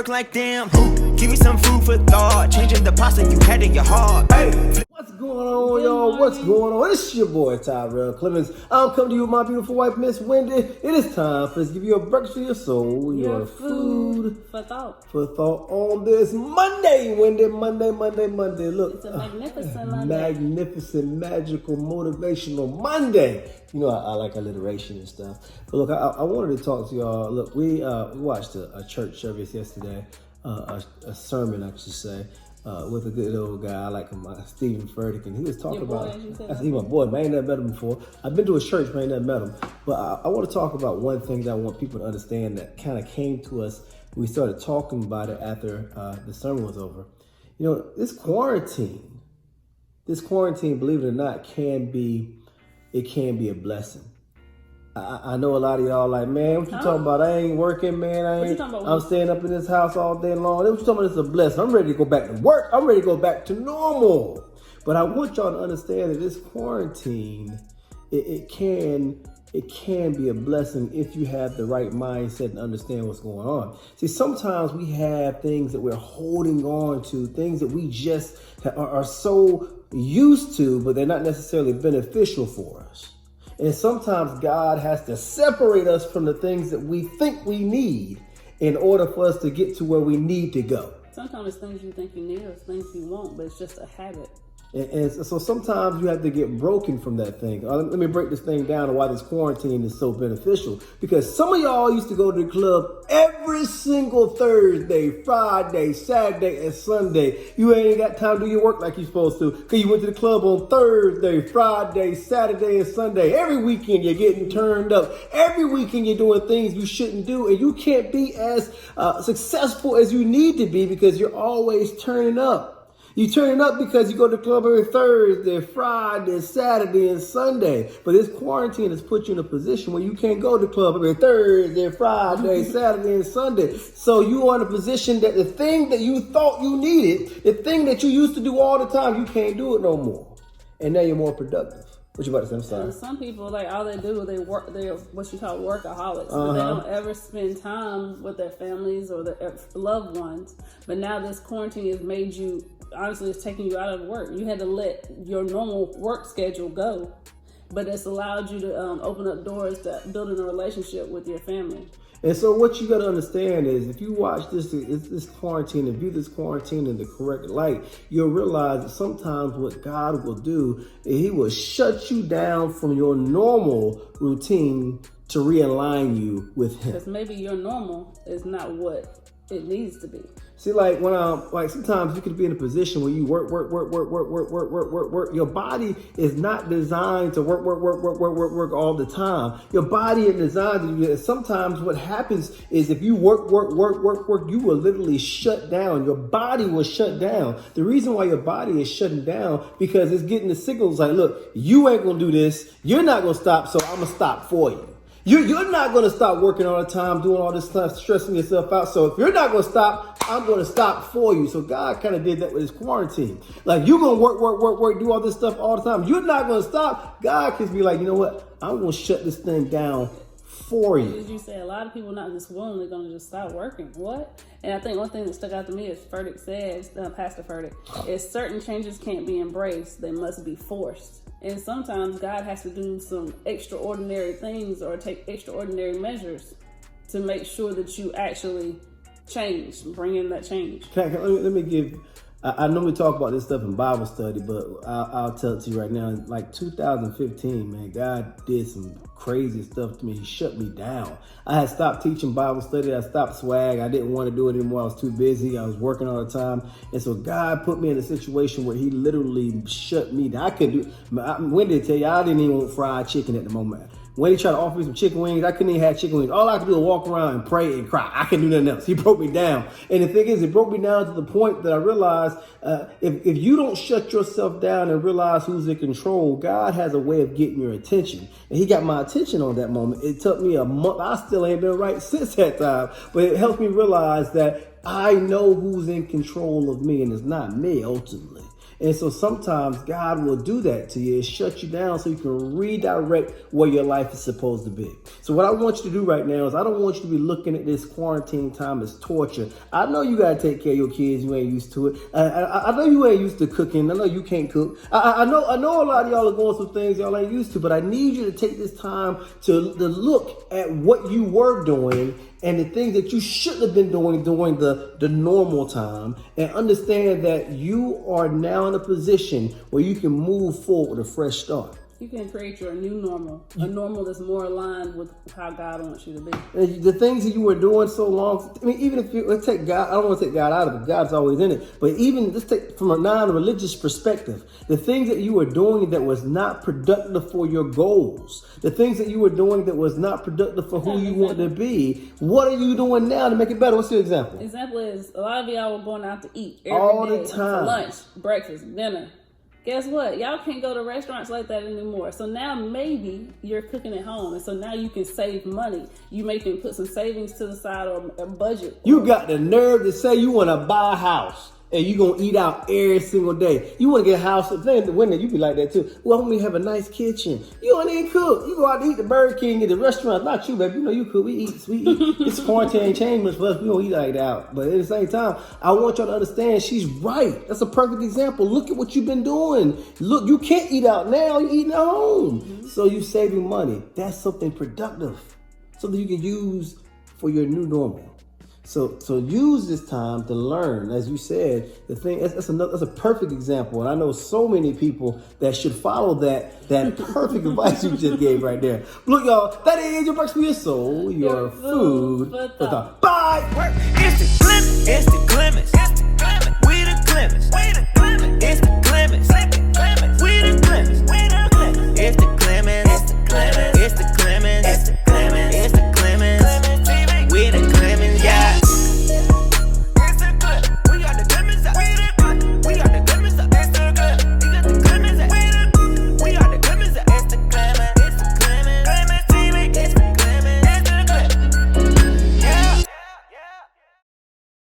work like damn. Give me some food for thought. Changing the pasta you had in your heart. Hey. What's going on, y'all? What's going on? It's your boy, Tyrell Clemens. I'm coming to you with my beautiful wife, Miss Wendy. It is time for us to give you a breakfast for your soul. Your food for thought. For thought on this Monday, Wendy. Monday. Look, it's a magnificent Monday. Magnificent, magical, motivational Monday. You know, I like alliteration and stuff. But look, I wanted to talk to y'all. Look, we watched a church service yesterday, a sermon, I should say. With a good old guy, I like him, Stephen Furtick, and he was talking about. He's my boy, man. I ain't never met him before. I've been to his church, but I ain't never met him. But I want to talk about one thing that I want people to understand that kind of came to us. We started talking about it after the sermon was over. You know, this quarantine, believe it or not, can be a blessing. I know a lot of y'all like, man, what you talking about? I ain't working, man. I'm staying up in this house all day long. What you talking about? It's a blessing. I'm ready to go back to work. I'm ready to go back to normal. But I want y'all to understand that this quarantine, it can be a blessing if you have the right mindset and understand what's going on. See, sometimes we have things that we're holding on to, things that we just are so used to, but they're not necessarily beneficial for us. And sometimes God has to separate us from the things that we think we need in order for us to get to where we need to go. Sometimes it's things you think you need or things you want, but it's just a habit. And so sometimes you have to get broken from that thing. Let me break this thing down and why this quarantine is so beneficial. Because some of y'all used to go to the club every single Thursday, Friday, Saturday, and Sunday. You ain't got time to do your work like you're supposed to because you went to the club on Thursday, Friday, Saturday, and Sunday. Every weekend you're getting turned up. Every weekend you're doing things you shouldn't do. And you can't be as successful as you need to be because you're always turning up. You turning up because you go to the club every Thursday, Friday, Saturday, and Sunday. But this quarantine has put you in a position where you can't go to the club every Thursday, Friday, Saturday, and Sunday. So you are in a position that the thing that you thought you needed, the thing that you used to do all the time, you can't do it no more. And now you're more productive. What you about to say? I'm sorry. Some people, like, all they do is they're what you call workaholics. But they don't ever spend time with their families or their loved ones. But now this quarantine has made you, honestly, it's taking you out of work. You had to let your normal work schedule go. But it's allowed you to open up doors to building a relationship with your family. And so what you got to understand is if you watch this quarantine and view this quarantine in the correct light, you'll realize that sometimes what God will do is he will shut you down from your normal routine to realign you with him. Because maybe your normal is not what it needs to be. See, like sometimes you could be in a position where you work. Your body is not designed to work all the time. Your body is designed to. Sometimes what happens is if you work, you will literally shut down. Your body will shut down. The reason why your body is shutting down because it's getting the signals like, look, you ain't gonna do this. You're not gonna stop, so I'm gonna stop for you. You're not going to stop working all the time, doing all this stuff, stressing yourself out. So if you're not going to stop, I'm going to stop for you. So God kind of did that with his quarantine. Like you're going to work, do all this stuff all the time. You're not going to stop. God can be like, you know what? I'm going to shut this thing down for you. As you say, a lot of people not just willingly going to just stop working. What? And I think one thing that stuck out to me is Furtick says, Pastor Furtick, is certain changes can't be embraced. They must be forced. And sometimes God has to do some extraordinary things or take extraordinary measures to make sure that you actually change, bring in that change. Let me give, I normally talk about this stuff in Bible study, but I'll tell it to you right now. In like 2015, man, God did some crazy stuff to me. He shut me down. I had stopped teaching Bible study. I stopped swag. I didn't want to do it anymore. I was too busy. I was working all the time. And so God put me in a situation where he literally shut me down. I couldn't do, when did I tell you, I didn't even want fried chicken at the moment. When he tried to offer me some chicken wings, I couldn't even have chicken wings. All I could do was walk around and pray and cry. I couldn't do nothing else. He broke me down. And the thing is, it broke me down to the point that I realized if you don't shut yourself down and realize who's in control, God has a way of getting your attention. And he got my attention on that moment. It took me a month. I still ain't been right since that time. But it helped me realize that I know who's in control of me, and it's not me ultimately. And so sometimes God will do that to you. It shut you down so you can redirect where your life is supposed to be. So what I want you to do right now is I don't want you to be looking at this quarantine time as torture. I know you got to take care of your kids. You ain't used to it. I know you ain't used to cooking. I know you can't cook. I know a lot of y'all are going through things y'all ain't used to, but I need you to take this time to look at what you were doing and the things that you shouldn't have been doing during the normal time, and understand that you are now in a position where you can move forward with a fresh start. You can create your new normal, a normal that's more aligned with how God wants you to be. The things that you were doing so long, I mean, even if let's take God, I don't want to take God out of it, God's always in it, but even let's take from a non-religious perspective, the things that you were doing that was not productive for your goals, the things that you were doing that was not productive for who you want to be, what are you doing now to make it better? What's your example? Example is a lot of y'all were going out to eat All every the day, time. for lunch, breakfast, dinner. Guess what? Y'all can't go to restaurants like that anymore. So now maybe you're cooking at home. And so now you can save money. You can put some savings to the side or a budget. You got the nerve to say you want to buy a house and you going to eat out every single day. You want to get a house. In the winter, you be like that too. Well, I want me to have a nice kitchen. You don't even cook. You go out to eat the Burger King at the restaurant. Not you, baby. You know you cook. We eat. It's quarantine change for us. We don't eat like that out. But at the same time, I want y'all to understand she's right. That's a perfect example. Look at what you've been doing. Look, you can't eat out now. You're eating at home. Mm-hmm. So you're saving money. That's something productive. Something you can use for your new normal. So use this time to learn, as you said. The thing that's a perfect example, and I know so many people that should follow that perfect advice you just gave right there. Look, y'all, that is your breakfast for your soul, your food for thought. Bye. Work, instant, flip, instant.